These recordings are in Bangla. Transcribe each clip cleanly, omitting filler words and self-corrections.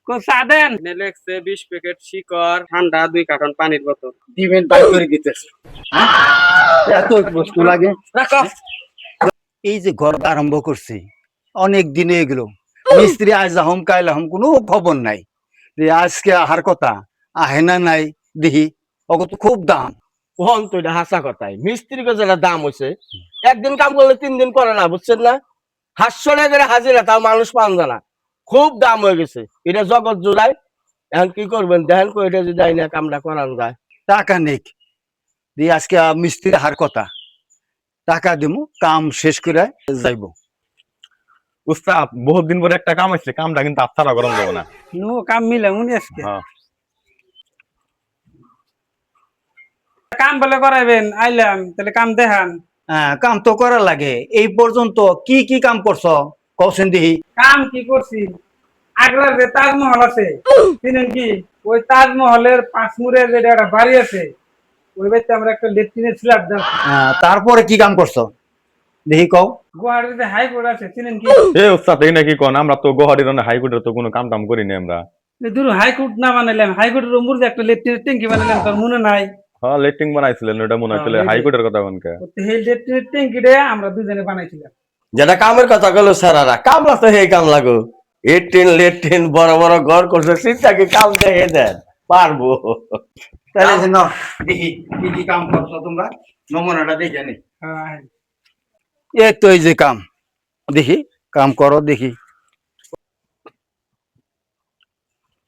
চা দেন। লেখছে 20 প্যাকেট শিকড়, ঠান্ডা 2 কার্টন পানির বোতল। দিবেন বাই করে দিতেছে। এত বস্তু লাগে। রাখো। এই যে ঘর আরম্ভ করছি অনেক দিনে এগুলো মিস্ত্রি আজ আহম কাইল আহম কোনো খবর নাই যে আজকে আহার কথা আহে না নাই দেখি অগত খুব দাম। ওহন তো এটা হাসা কথাই মিস্ত্রি কে যেটা দাম হয়েছে একদিন কাম করলে 3 দিন করে না বুঝছেন না 500 টাকা করে হাজিরা তাও মানুষ পান জানা খুব দাম হয়ে গেছে এটা জগৎ জোড়ায় এখন কি করবেন দেখেন কো এটা যদি আইনা কামটা করানো যায় টাকা নেই দিয়ে আজকে মিস্ত্রি আহার কথা টাকা দিমু কাম শেষ করে যাইব। উস্তাদ বহুত দিন পরে একটা কাম আসছে, কামটা কিন্তু আপনারা গরম যাবে না। নো কাম মিলে উনি আজকে হ্যাঁ কাম বলে করাইবেন আইলাম তাহলে কাম দেখান। হ্যাঁ কাম তো করা লাগে। এই পর্যন্ত কি কি কাম করছ কৌশন দিহি। কাম কি করছি আগ্রার যে তাজমহল আছে চিনেন কি ওই তাজমহলের 5 মুড়ের যে একটা বাড়ি আছে ওই বাড়িতে আমরা একটা লেট্রিনের স্ল্যাব দেন। তারপরে কি কাম করছ দেখি কও। গুয়াহাটিতে হাইকোর্ট আছে চিনেন কি এ উস্তাদ এই নাকি কোন আমরা তো গুয়াহাটির হাইকোর্টের তো কোনো কাম টাম করিনি আমরা। দূর হাইকোর্ট না বানাইলাম হাইকোর্টের উপর যে একটা লেট্রিনের ট্যাঙ্কি বানাইলাম তার মনে নাই। হ্যাঁ লেট্রিন বানাইছিলেন ওটা মনে হয়, তাহলে হাইকোর্টের কথা কোনকে? এই লেট্রিনের ট্যাঙ্কিটা আমরা দুজনে বানাইছিলাম। যেটা কামের কথা গেলো স্যারারা কাম লাগতো হে কাম লাগো লেট্রিন লেট্রিন বড় বড় ঘর করছে চিন্তাকে কাম দেখে দেন পারবো। তাহলে যে নাও, দেখি কি কি কাম করছো তোমরা নমুনাটা দেখে নি। হ্যাঁ এই তো এই যে কাম দেখি কাম করো দেখি।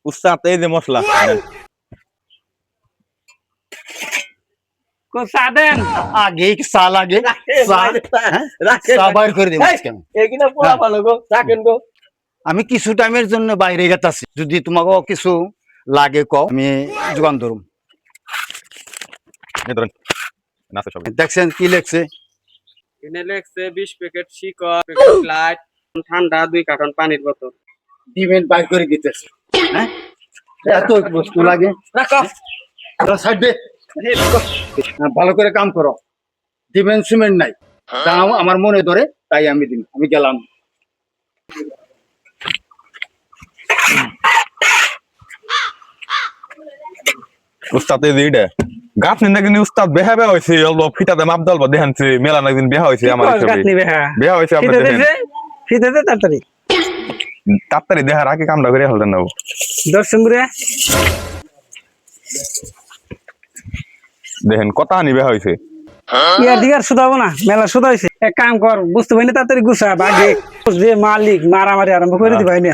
উস্তাদ এই যে মশলা চা দেন। আগে চা লাগে চা বাইর করে দেবো আজকে আমি। এখানে পোলা ভালো গো রাখেন গো আমি কিছু টাইমের জন্য বাইরে গেতাছি যদি তোমাকে কিছু লাগে কও আমি যোগান ধরুম। এই ধরেন নাচে সব। দেখছেন কি লেখছে এনে লেখছে 20 প্যাকেট শিকড়, প্যাকেট লাইট, ঠান্ডা 2 কার্টন পানির বোতল। দিবেন বাইর করে দিতেছে। হ্যাঁ এত বস্তু লাগে। রাখো। সাইড দে। ভালো করে কাম করো। দিবেন সিমেন্ট নাই দাও আমার মনে ধরে তাই আমি দিন আমি গেলাম। উস্তাদ এই যে এটা গাছ নিন্দা কিন্তু উস্তাদ বেহা বেহা হয়েছে অল্প ফিতাতে মাপ দলবা দেখানছে মেলা একদিন বেহা হয়েছে আমার হিসাবে বেহা হয়েছে আপনি দেখেন ফিতে তাড়াতাড়ি তাড়াতাড়ি দেখার আগে কামটা করে ফেলতেন না দর্শন করে দেখেন কত হানি বেহা হয়েছে। ইয়ার দিকে আর শুধাবো না মেলা শুধা হয়েছে এক কাম কর বুঝতে পারি না তাড়াতাড়ি গুছা আগে যে মালিক মারামারি আরম্ভ করে দিবাই না।